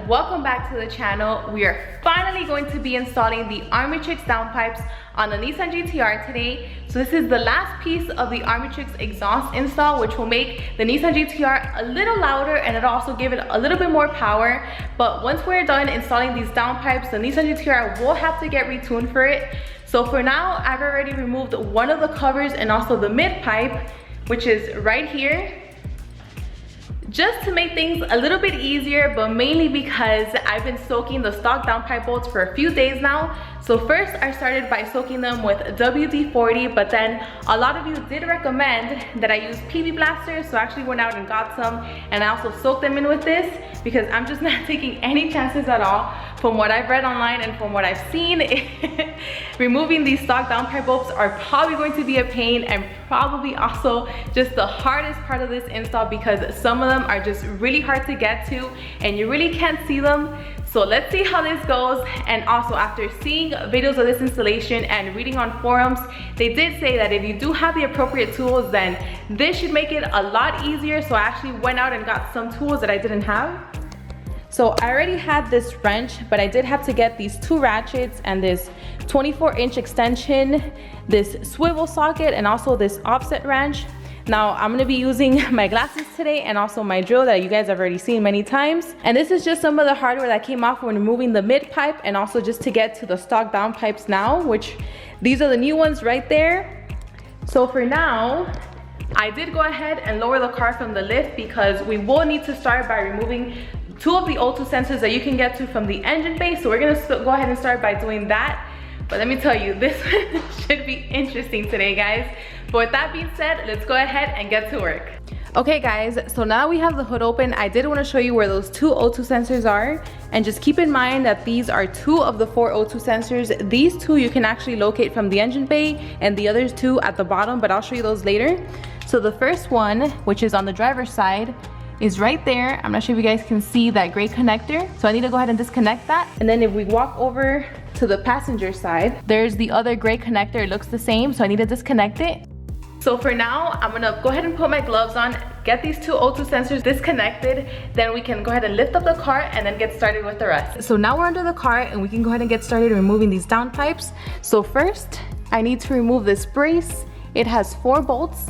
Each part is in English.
welcome back to the channel. We are finally going to be installing the Army Chicks downpipes on the Nissan GTR today. So this is the last piece of the Army Chicks exhaust install, which will make the Nissan GTR a little louder and it'll also give it a little bit more power. But once we're done installing these downpipes, the Nissan GTR will have to get retuned for it. So for now, I've already removed one of the covers and also the mid pipe, which is right here, just to make things a little bit easier, but mainly because I've been soaking the stock downpipe bolts for a few days now. So first I started by soaking them with WD-40, but then a lot of you did recommend that I use PB blasters, so I actually went out and got some, and I also soaked them in with this because I'm just not taking any chances at all. From what I've read online and from what I've seen, removing these stock downpipe bolts are probably going to be a pain, and probably also just the hardest part of this install because some of them are just really hard to get to and you really can't see them. So let's see how this goes. And also, after seeing videos of this installation and reading on forums, they did say that if you do have the appropriate tools, then this should make it a lot easier. So I actually went out and got some tools that I didn't have. So I already had this wrench, but I did have to get these two ratchets and this 24-inch extension, this swivel socket, and also this offset wrench. Now I'm gonna be using my glasses today and also my drill that you guys have already seen many times. And this is just some of the hardware that came off when removing the mid pipe, and also just to get to the stock down pipes now, which these are the new ones right there. So for now, I did go ahead and lower the car from the lift because we will need to start by removing two of the O2 sensors that you can get to from the engine bay. So we're gonna go ahead and start by doing that. But let me tell you, this should be interesting today, guys. But with that being said, let's go ahead and get to work. Okay guys, so now we have the hood open. I did want to show you where those two O2 sensors are, and just keep in mind that these are two of the four O2 sensors. These two you can actually locate from the engine bay, and the others two at the bottom, but I'll show you those later. So the first one, which is on the driver's side, is right there. I'm not sure if you guys can see that gray connector. So I need to go ahead and disconnect that. And then if we walk over to the passenger side, there's the other gray connector. It looks the same, so I need to disconnect it. So for now, I'm gonna go ahead and put my gloves on, get these two O2 sensors disconnected, then we can go ahead and lift up the car and then get started with the rest. So now we're under the car and we can go ahead and get started removing these downpipes. So first, I need to remove this brace. It has 4 bolts.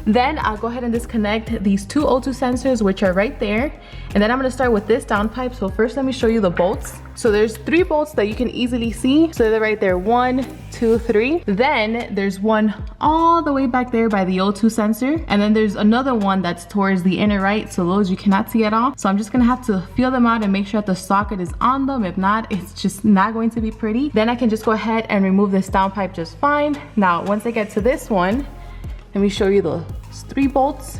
Then I'll go ahead and disconnect these two O2 sensors, which are right there. And then I'm gonna start with this downpipe. So first, let me show you the bolts. So there's 3 bolts that you can easily see. So they're right there, 1, 2, 3. Then there's one all the way back there by the O2 sensor. And then there's another one that's towards the inner right. So those you cannot see at all. So I'm just gonna have to feel them out and make sure that the socket is on them. If not, it's just not going to be pretty. Then I can just go ahead and remove this downpipe just fine. Now, once I get to this one, let me show you the 3 bolts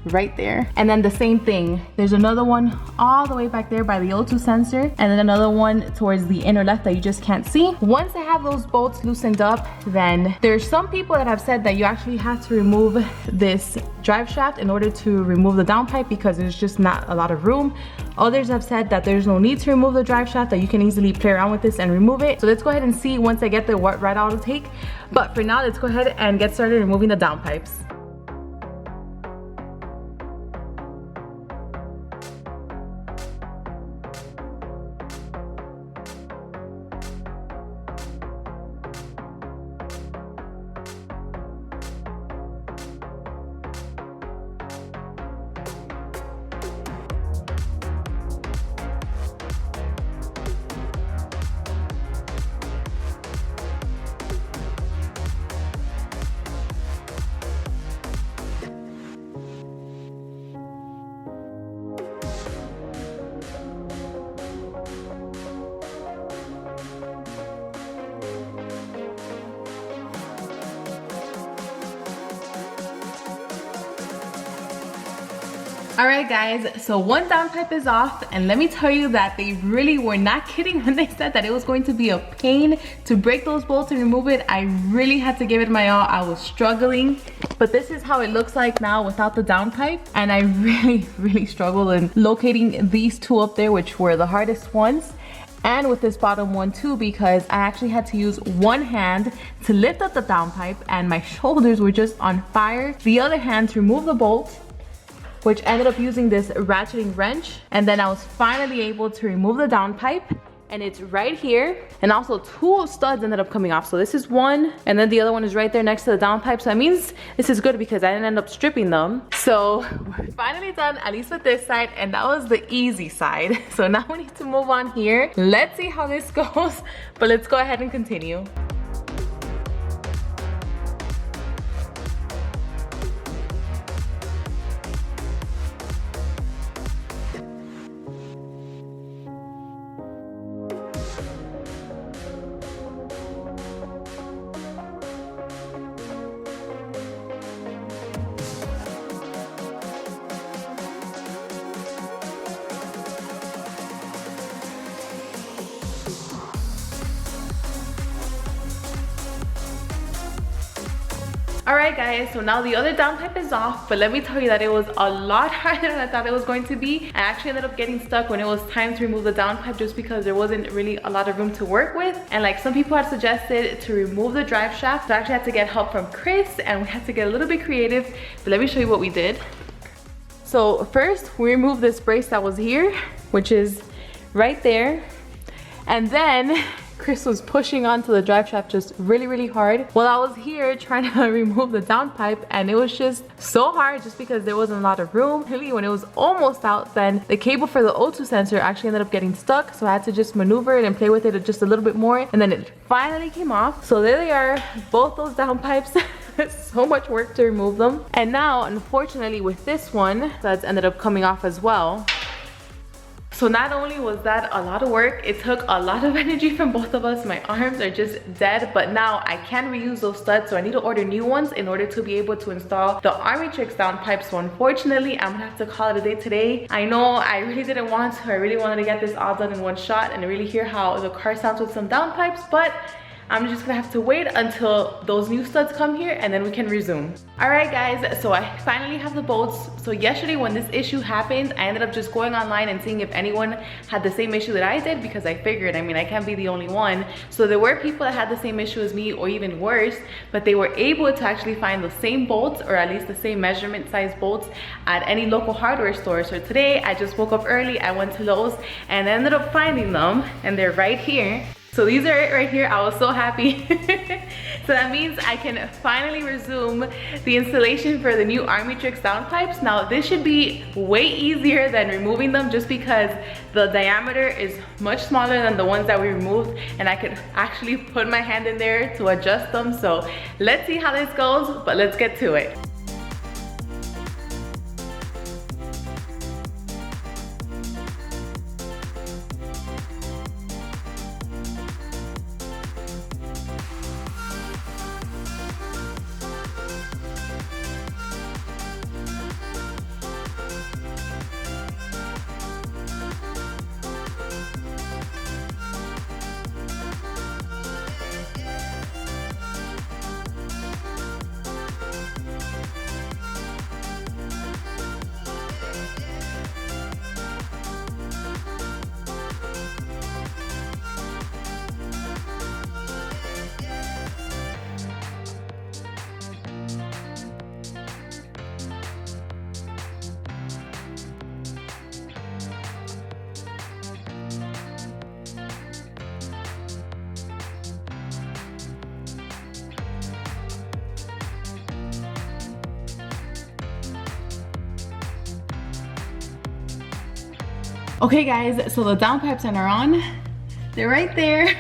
right there. And then the same thing, there's another one all the way back there by the O2 sensor, and then another one towards the inner left that you just can't see. Once I have those bolts loosened up, then there's some people that have said that you actually have to remove this drive shaft in order to remove the downpipe because there's just not a lot of room. Others have said that there's no need to remove the drive shaft, that you can easily play around with this and remove it. So let's go ahead and see once I get there what route I'll take. But for now, let's go ahead and get started removing the downpipes. Alright guys, so one downpipe is off, and let me tell you that they really were not kidding when they said that it was going to be a pain to break those bolts and remove it. I really had to give it my all. I was struggling, but this is how it looks like now without the downpipe, and I really struggled in locating these two up there, which were the hardest ones, and with this bottom one too, because I actually had to use one hand to lift up the downpipe and my shoulders were just on fire. The other hand to remove the bolt, which ended up using this ratcheting wrench. And then I was finally able to remove the downpipe. And it's right here. And also 2 studs ended up coming off. So this is one, and then the other one is right there next to the downpipe. So that means this is good because I didn't end up stripping them. So we're finally done, at least with this side, and that was the easy side. So now we need to move on here. Let's see how this goes, but let's go ahead and continue. Alright guys, so now the other downpipe is off, but let me tell you that it was a lot harder than I thought it was going to be. I actually ended up getting stuck when it was time to remove the downpipe just because there wasn't really a lot of room to work with. And like some people had suggested to remove the drive shaft, so I actually had to get help from Chris and we had to get a little bit creative, but let me show you what we did. So first we removed this brace that was here, which is right there, and then Chris was pushing onto the drive shaft just really hard while I was here trying to remove the downpipe, and it was just so hard just because there wasn't a lot of room. Really, when it was almost out, then the cable for the O2 sensor actually ended up getting stuck, so I had to just maneuver it and play with it just a little bit more, and then it finally came off. So there they are, both those downpipes. So much work to remove them. And now unfortunately with this one, that's ended up coming off as well. So not only was that a lot of work, it took a lot of energy from both of us. My arms are just dead, but now I can reuse those studs, so I need to order new ones in order to be able to install the Army-Trix downpipe. So unfortunately, I'm gonna have to call it a day today. I know I really didn't want to. I really wanted to get this all done in one shot and really hear how the car sounds with some downpipes, but I'm just gonna have to wait until those new studs come here and then we can resume. All right guys, so I finally have the bolts. So yesterday when this issue happened, I ended up just going online and seeing if anyone had the same issue that I did, because I figured, I mean, I can't be the only one. So there were people that had the same issue as me or even worse, but they were able to actually find the same bolts, or at least the same measurement size bolts, at any local hardware store. So today I just woke up early, I went to Lowe's and ended up finding them, and they're right here. So these are it right here. I was so happy. So that means I can finally resume the installation for the new Army-Trix downpipes. Now this should be way easier than removing them just because the diameter is much smaller than the ones that we removed, and I could actually put my hand in there to adjust them. So let's see how this goes, but let's get to it. Okay guys, so the downpipes are on. They're right there.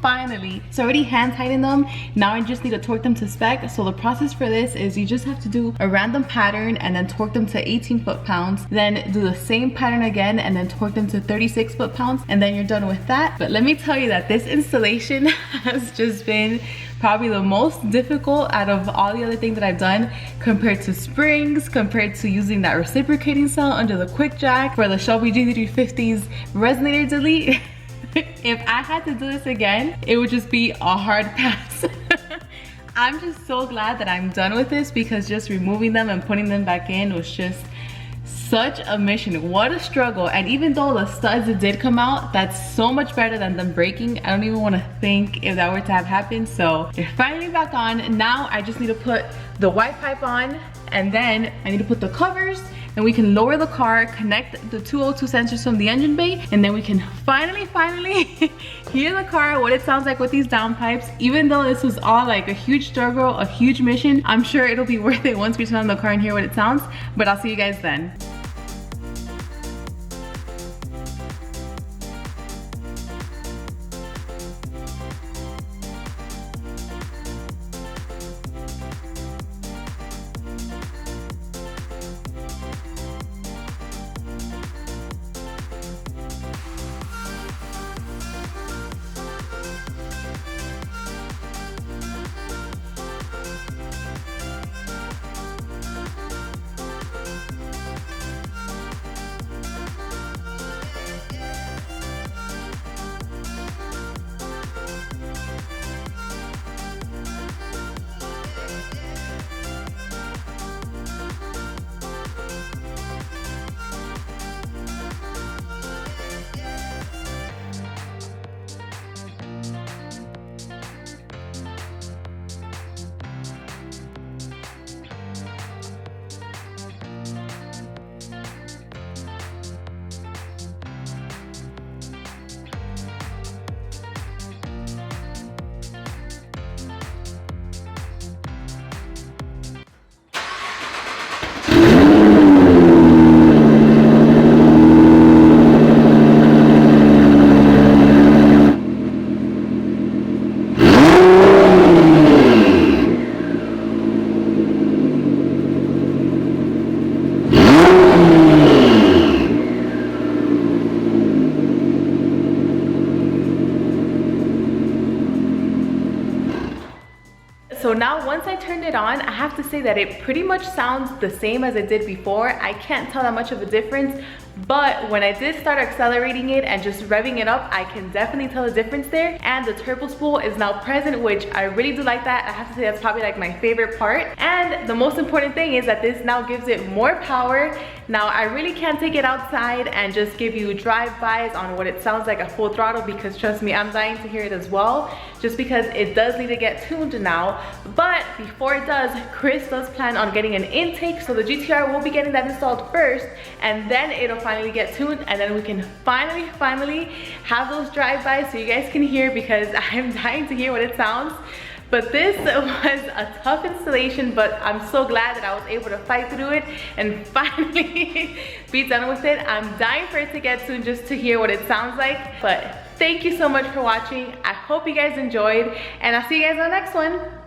Finally. So I already hand tightened them. Now I just need to torque them to spec. So the process for this is you just have to do a random pattern and then torque them to 18 foot-pounds. Then do the same pattern again and then torque them to 36 foot-pounds, and then you're done with that. But let me tell you that this installation has just been probably the most difficult out of all the other things that I've done, compared to springs, compared to using that reciprocating cell under the quick jack for the Shelby GT350's resonator delete. If I had to do this again, it would just be a hard pass. I'm just so glad that I'm done with this, because just removing them and putting them back in was just such a mission. What a struggle. And even though the studs did come out, that's so much better than them breaking. I don't even want to think if that were to have happened. So they're finally back on. Now I just need to put the white pipe on, and then I need to put the covers then we can lower the car, connect the 202 sensors from the engine bay, and then we can finally hear the car, what it sounds like with these downpipes. Even though this was all like a huge struggle, a huge mission, I'm sure it'll be worth it once we turn on the car and hear what it sounds. But I'll see you guys then. So now once I turned it on, I have to say that it pretty much sounds the same as it did before. I can't tell that much of a difference, but when I did start accelerating it and just revving it up, I can definitely tell the difference there. And the turbo spool is now present, which I really do like that. I have to say that's probably like my favorite part. And the most important thing is that this now gives it more power. Now I really can't take it outside and just give you drive-bys on what it sounds like at full throttle, because trust me, I'm dying to hear it as well, just because it does need to get tuned now. But before it does, Chris does plan on getting an intake, so the GTR will be getting that installed first, and then it'll finally get tuned, and then we can finally have those drive-bys so you guys can hear, because I'm dying to hear what it sounds. But this was a tough installation, but I'm so glad that I was able to fight through it and finally be done with it. I'm dying for it to get tuned just to hear what it sounds like. But thank you so much for watching. I hope you guys enjoyed, and I'll see you guys on the next one.